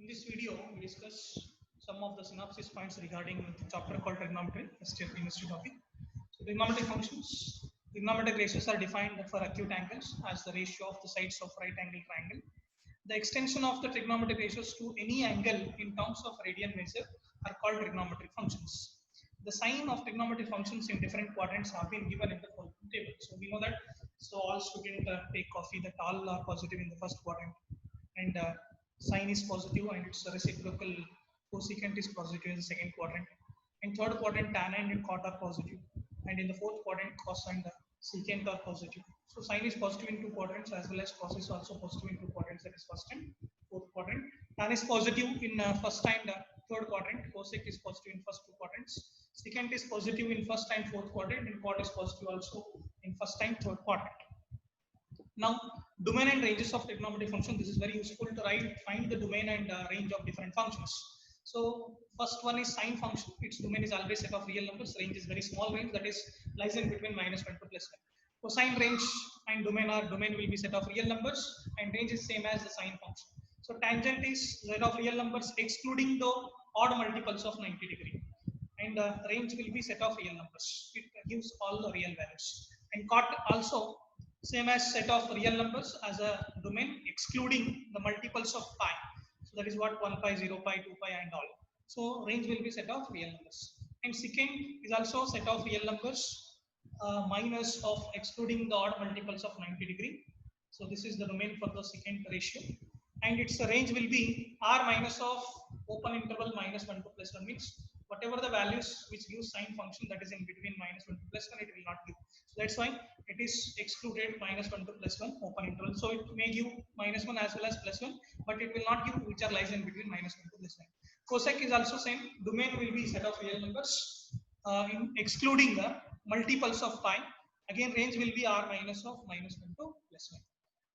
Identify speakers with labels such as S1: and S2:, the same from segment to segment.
S1: In this video, we discuss some of the synopsis points regarding the chapter called trigonometry, first year chemistry topic. So, trigonometric functions. Trigonometric ratios are defined for acute angles as the ratio of the sides of right angle triangle. The extension of the trigonometric ratios to any angle in terms of radian measure are called trigonometric functions. The sign of trigonometric functions in different quadrants have been given in the following table. So we know that. So all students take coffee that all are positive in the first quadrant, and sine is positive and its reciprocal cosecant is positive in the second quadrant. In third quadrant, tan and cot are positive, and in the fourth quadrant, cos and secant are positive. So sine is positive in two quadrants as well as cos is also positive in two quadrants, that is first and fourth quadrant. Tan is positive in first and third quadrant, cosec is positive in first two quadrants, secant is positive in first and fourth quadrant, and cot is positive also in first and third quadrant. Now, domain and ranges of trigonometric function. This is very useful to find the domain and range of different functions. So, first one is sine function. Its domain is always set of real numbers. Range is very small range, that is lies in between -1 to +1. Cosine range and domain will be set of real numbers, and range is same as the sine function. So, tangent is set of real numbers excluding the odd multiples of 90 degree, and range will be set of real numbers. It gives all the real values. And cot also same as set of real numbers as a domain excluding the multiples of pi. So that is what 1 pi, 0 pi, 2 pi and all. So range will be set of real numbers. And secant is also set of real numbers minus of excluding the odd multiples of 90 degree. So this is the domain for the secant ratio. And its range will be r minus of open interval -1 to +1, means whatever the values which give sine function that is in between -1 to +1, it will not give. So that's why it is excluded -1 to +1 open interval. So it may give -1 as well as +1, but it will not give which are lies in between -1 to +1. Cosec is also same. Domain will be set of real numbers excluding the multiples of pi. Again, range will be r minus of -1 to +1.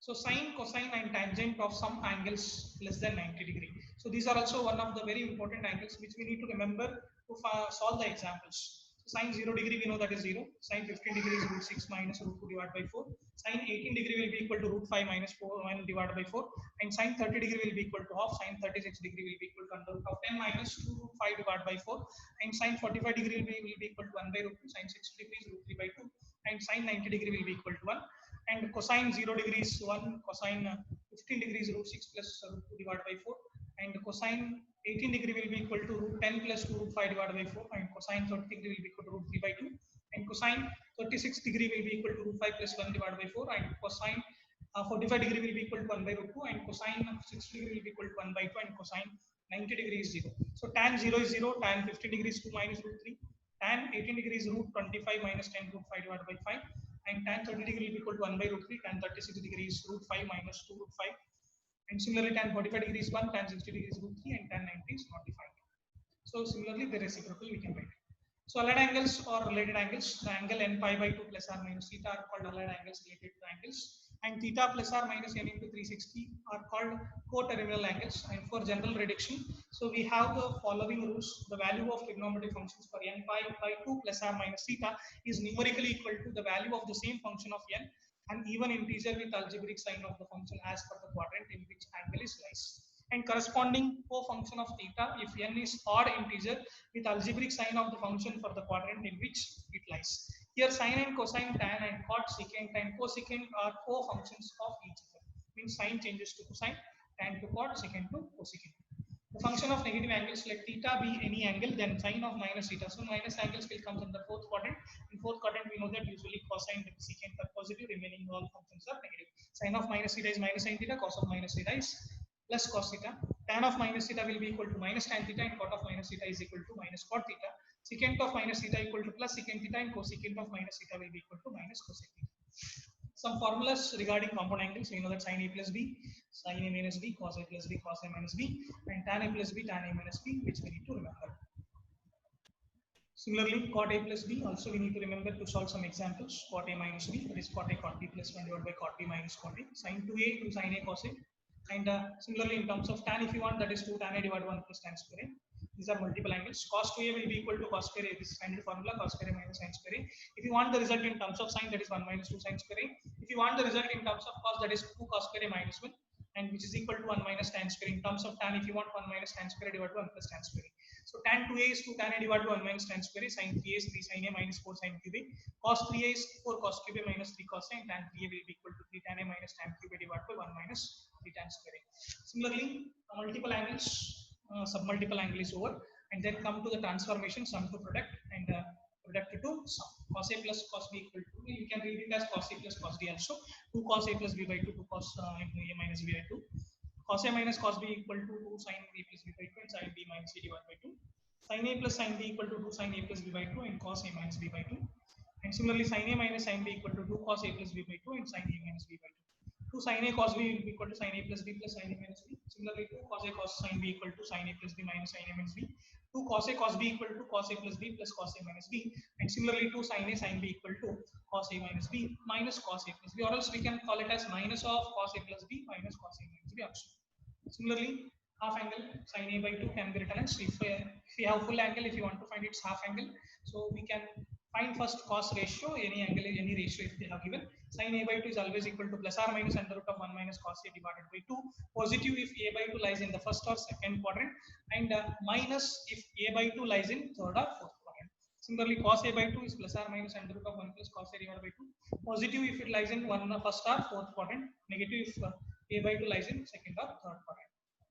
S1: So sine, cosine and tangent of some angles less than 90 degree. So these are also one of the very important angles which we need to remember to solve the examples. So sine 0 degree, we know that is 0. Sine 15 degree is √6 minus √2 divided by 4. Sine 18 degree will be equal to √5 minus 4 1 divided by 4. And sine 30 degree will be equal to half. Sine 36 degree will be equal to under root of 10 minus 2 5 divided by 4. And sine 45 degree will be equal to 1 by √2. Sine 60 degree is √3 by 2. And sine 90 degree will be equal to 1. And cosine 0 degree is 1, cosine 15 degree is √6 plus √2 divided by 4, and cosine 18 degree will be equal to √10 plus 2 √5 divided by 4, and cosine 30 degree will be equal to √3 by 2, and cosine 36 degree will be equal to √5 plus 1 divided by 4, and cosine 45 degree will be equal to 1 by √2, and cosine 60 degree will be equal to 1 by 2, and cosine 90 degree is 0. So tan 0 is 0, tan 15 degree is 2 minus √3, tan 18 degree is √25 minus 10 √5 divided by 5, and tan 30 degree will be equal to 1 by √3, tan 36 degree is √5 minus 2 √5, and similarly tan 45 degree is 1, tan 60 degree is √3, and tan 90 is not defined. So similarly the reciprocal we can write. So allied angles or related angles, the angle n pi by 2 plus r minus theta are called allied angles related to angles, and theta plus r minus n into 360 are called coterminal angles. And for general reduction, so we have the following rules. The value of trigonometric functions for n pi by 2 plus r minus theta is numerically equal to the value of the same function of n and even integer with algebraic sign of the function as per the quadrant in which angle is lies. And corresponding co-function of theta if n is odd integer with algebraic sign of the function for the quadrant in which it lies. Here sine and cosine, tan and cot, secant and cosecant are co-functions of each other. Means sine changes to cosine, tan to cot, secant to cosecant. The function of negative angles, let theta be any angle, then sine of minus theta. So minus angles will come in the fourth quadrant. In fourth quadrant, we know that usually cosine and secant are positive, remaining all functions are negative. Sine of minus theta is minus sine theta, cos of minus theta is plus cos theta. Tan of minus theta will be equal to minus tan theta, and cot of minus theta is equal to minus cot theta. Secant of minus theta equal to plus secant theta, and cosecant of minus theta will be equal to minus cosec theta. Some formulas regarding compound angles. We know that sin a plus b, sin a minus b, cos a plus b, cos a minus b, and tan a plus b, tan a minus b, which we need to remember. Similarly, cot a plus b, also we need to remember to solve some examples. Cot a minus b, that is cot a cot b plus 1 divided by cot b minus cot a. Sin 2a to sin a cos a. And similarly, in terms of tan, if you want, that is 2 tan a divided 1 plus tan square a. These are multiple angles. Cos 2a will be equal to cos square a. This is standard formula, cos square a minus sin square a. If you want the result in terms of sin, that is 1 minus 2 sin square a. If you want the result in terms of cos, that is 2 cos square a minus 1. and which is equal to 1 minus tan square. In terms of tan, if you want 1 minus tan square divided by 1 plus tan square. So tan 2a is 2 tan a divided by 1 minus tan square a, sin 3a is 3 sin a minus 4 sin cube a, cos 3a is 4 cos cube a minus 3 cos a, and tan 3a will be equal to 3 tan a minus tan cube a divided by 1 minus 3 tan square a. Similarly, multiple angles, submultiple angle is over, and then come to the transformation, sum to product, and product to sum. Cos a plus cos b equal to, you can read it as cos a plus cos b also, 2 cos a plus b by 2, 2 cos into a minus b by 2. Cos a minus cos b equal to 2 sin a plus b by 2 and sin b minus a divided by 2. Sin a plus sin b equal to 2 sin a plus b by 2 and cos a minus b by 2. And similarly, sin a minus sin b equal to 2 cos a plus b by 2 and sin a minus b by 2. 2 sin a cos b will be equal to sin a plus b plus sin a minus b. Similarly, 2 cos a cos sin b equal to sin a plus b minus sin a minus b. 2 cos a cos b equal to cos a plus b plus cos a minus b. And similarly, 2 sin a sin b equal to cos a minus b minus cos a plus b, or else we can call it as minus of cos a plus b minus cos a minus b also. Similarly, half angle sin a by 2 can be written as, if you have full angle, if you want to find its half angle, so we can find first cos ratio, any angle, any ratio if they have given. Sin a by 2 is always equal to plus or minus under root of 1 minus cos a divided by 2. Positive if a by 2 lies in the first or second quadrant, and minus if a by 2 lies in third or fourth quadrant. Similarly, cos a by 2 is plus or minus under root of 1 plus cos a divided by 2. Positive if it lies in first or fourth quadrant. Negative if a by 2 lies in second or third quadrant.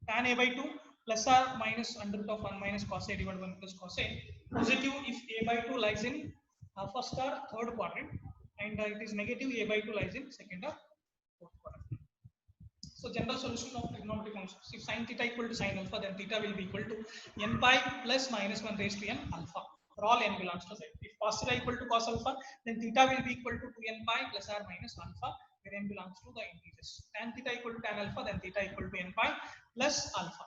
S1: Tan a by 2 plus or minus under root of 1 minus cos a divided by 1 plus cos a. Positive if a by 2 lies in first or third quadrant, and it is negative a by 2 lies in second or fourth quadrant. So general solution of trigonometric functions: if sin theta equal to sin alpha, then theta will be equal to n pi plus minus 1 raised to n alpha for all n belongs to z. If cos theta equal to cos alpha, then theta will be equal to 2n pi plus or minus alpha, where n belongs to the integers. Tan theta equal to tan alpha, then theta equal to n pi plus alpha.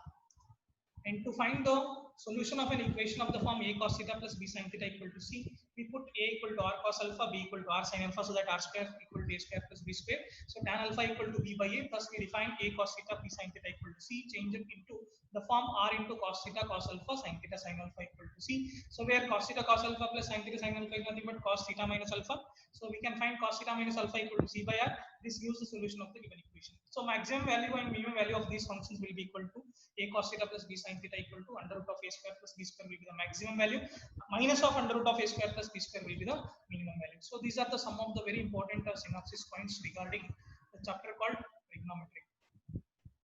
S1: And to find the solution of an equation of the form a cos theta plus b sin theta equal to c, we put a equal to r cos alpha, b equal to r sin alpha, so that r square equal to a square plus b square. So tan alpha equal to b by a, thus we define a cos theta b sin theta equal to c, change it into the form r into cos theta cos alpha sin theta sin alpha equal to c. So where cos theta cos alpha plus sin theta sin alpha is nothing but cos theta minus alpha. So we can find cos theta minus alpha equal to c by r. This gives the solution of the given equation. So maximum value and minimum value of these functions will be equal to a cos theta plus b sin theta equal to under root of a square plus b square will be the maximum value, minus of under root of a square plus b square will be the minimum value. So these are the some of the very important synopsis points regarding the chapter called trigonometry.